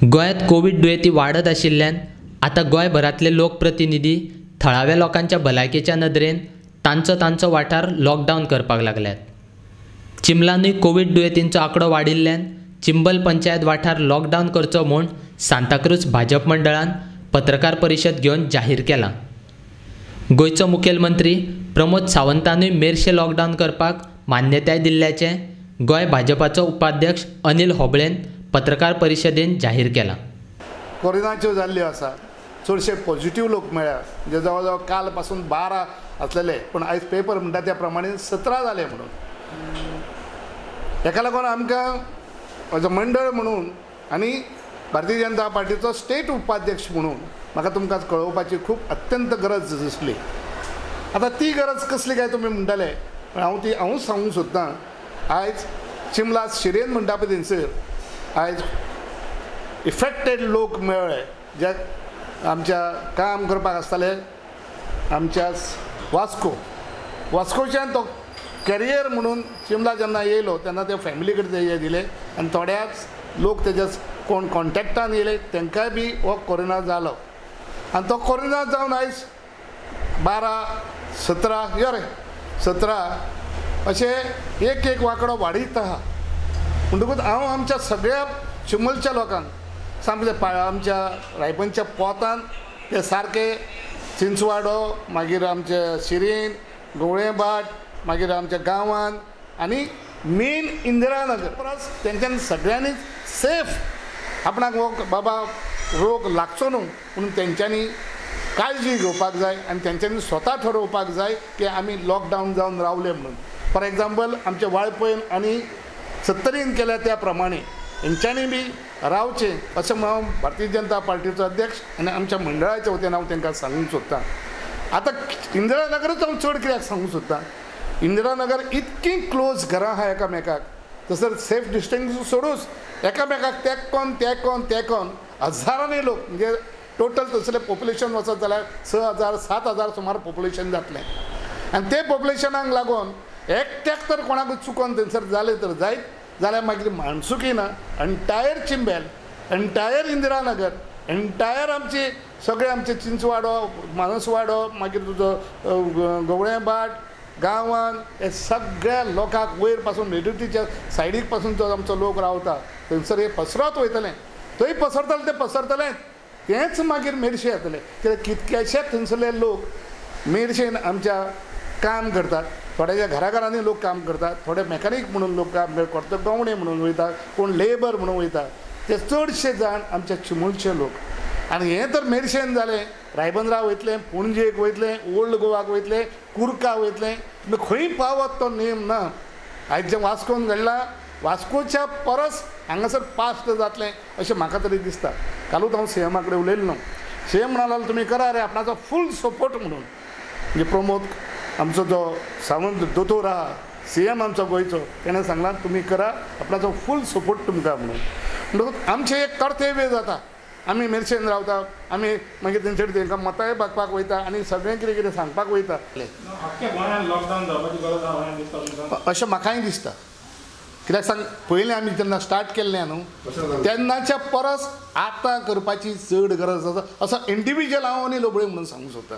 गोंयांत कोविड दुयेंती वाडत आशिल्ल्यान आतां गोंयभरांतले लोकप्रतिनिधी थळाव्या लोकांच्या भलायकेच्या नदरेन तांचो वाठार लॉकडावन करपाक लागल्यात। चिंबलांनूय कोविड दुयेंतींचो आंकडो वाडिल्ल्यान चिंबल पंचायत वाठार लॉकडावन करचो म्हूण सांताक्रूज भाजप मंडळान पत्रकार परिशद घेवन जाहीर केलां। गोंयचो मुखेलमंत्री प्रमोद सावंतानूय मेर्शें लॉकडावन करपाक मान्यताय दिल्ल्याचें गोंय भाजपाचो उपाध्यक्ष अनिल होबळेन पत्रकार परिशदेन जाहीर केलां। कोरोनाच्यो जाल्ल्यो आसा, चडशे पॉझिटिव्ह लोक मेळ्ळ्या, जे जवळ जवळ काल पासून 12 आसलेले, पण आयज पेपर म्हणटा त्या प्रमाणे 17 जाले म्हणून। हेका लागून आमकां मंडळ म्हणून आनी भारतीय जनता पार्टीचो स्टेट उपाध्यक्ष म्हणून म्हाका तुमकां कळोवपाची खूब अत्यंत गरज दिसली। आतां ती गरज कसली काय तुमी म्हणटाले, पण हांव सांगूंक सोदतां, आयज चिंबला शिरेन म्हणटा पळय थंयसर आयज इफेक्टेड लोक मेळ्ळे, जे आमच्या काम करपाक आसताले आमच्या वास्कोच्यान तो कॅरियर म्हणून चिंबला जेन्ना येयलो तेन्ना ते फॅमिली कडेन हे दिले, आनी थोड्याच लोक तेजे कोण कॉन्टॅक्टान येयले तांकांय बी हो कोरोना जालो, आनी तो कोरोना जावन आयज 17 अशे एक वांकडो वाडीत आहा। म्हणटकूच हांव आमच्या सगळ्या चिंबलच्या लोकांक सामकें आमच्या रायपणच्या पोतान ते सारके चिंचवाडो, मागीर आमचे शिरेन, गवळेबाट, मागीर आमच्या गांवांत आनी मेन इंदिरानगर परस तेंच्यांनी सगळ्यांनी सेफ आपणाक हो बाबा रोग लागचो न्हू म्हणून तेंच्यांनी काळजी घेवपाक जाय, आनी तेंच्यांनी स्वता ठरोवपाक जाय की आमी लॉकडावन जावन रावले म्हणून। फॉर एग्जाम्पल आमचे वाळपयन आनी सत्तरीन केल्या त्या प्रमाणे हेंच्यांनी बी रावचें अशें हांव भारतीय जनता पार्टीचो अध्यक्ष आनी आमच्या मंडळाच्या वतीन हांव तांकां सांगूंक सोदतां। आतां इंदिरानगरच हांव चड कित्याक सांगूंक सोदतां, इंदिरानगर इतकी क्लोज घरां आहा एकामेकाक, थंयसर सेफ डिस्टन्स सोडूच एकामेकाक तेकोन हजारांनी लोक, म्हणजे टोटल थंयसरलें पॉप्युलेशन वचत जाल्यार 6,000-7,000 सुमार पॉप्युलेशन जातलें, आनी ते पॉप्युलेशनाक लागून एकट्याक तर कोणाकूय चुकोन थंयसर जालें तर जायत जाल्यार मागीर माणसुकी ना, एंटायर चिंबेल, एंटायर इंदिरानगर, एंटायर आमची सगळे आमचे चिंचवाडो, मानसवाडो, मागीर तुजो गवळेबाट गांवांत हे सगळ्या लोकांक वयर पासून रेडिटीच्या सायडीक पासून जो आमचो लोक रावता थंयसर हे पसरत वयतलें, थंय पसरतलें तेंच मागीर मेर्शें येतलें, कित्याक कितकेशे थंयसरले लोक मेर्शेन आमच्या काम करतात, थोड्याच्या घराघरांनी लोक काम करतात, थोडे मेकॅनीक म्हणून लोक काम करतात, गवणे म्हणून वयता, कोण लेबर म्हणून वयता, ते चडशे जाण आमच्या चिंबलचे लोक। आनी हें तर मेर्शेन जालें, रायबंद्रा वयतलें, पणजेक वयतलें, ओल्ड गोवाक वयतलें, कुर्का वयतलें, खंय पावत तो नेम ना। आयज जें वास्कोन घडलां, वास्कोच्या परस हांगासर फास्ट जातलें अशें म्हाका तरी दिसता। कालूच हांव सीएमा कडेन उलयल्लो, सीएम म्हणालो तुमी करा रे, आपणाचो फूल सपोर्ट म्हणून, म्हणजे प्रमोद आमचो जो सावंत दोतोर आहा, सीएम आमचो गोंयचो, तेणें सांगलां तुमी करा, आपणाचो फूल सपोर्ट तुमकां म्हणून। म्हणटकूच आमचें एक कर्तव्य जाता, आमी मेर्शेन रावता, आमी मागीर तेंचेर तांकां मतांय मागपाक वयता आनी सगळें कितें सांगपाक वयता अशें म्हाकाय दिसता। कित्याक सांग, पयलीं आमी जेन्ना स्टार्ट केल्लें न्हू तेन्नाच्या परस आतां करपाची चड गरज आसा असो इंडिविज्युअल हांव अनिल होबळे म्हणून सांगूंक सोदतां।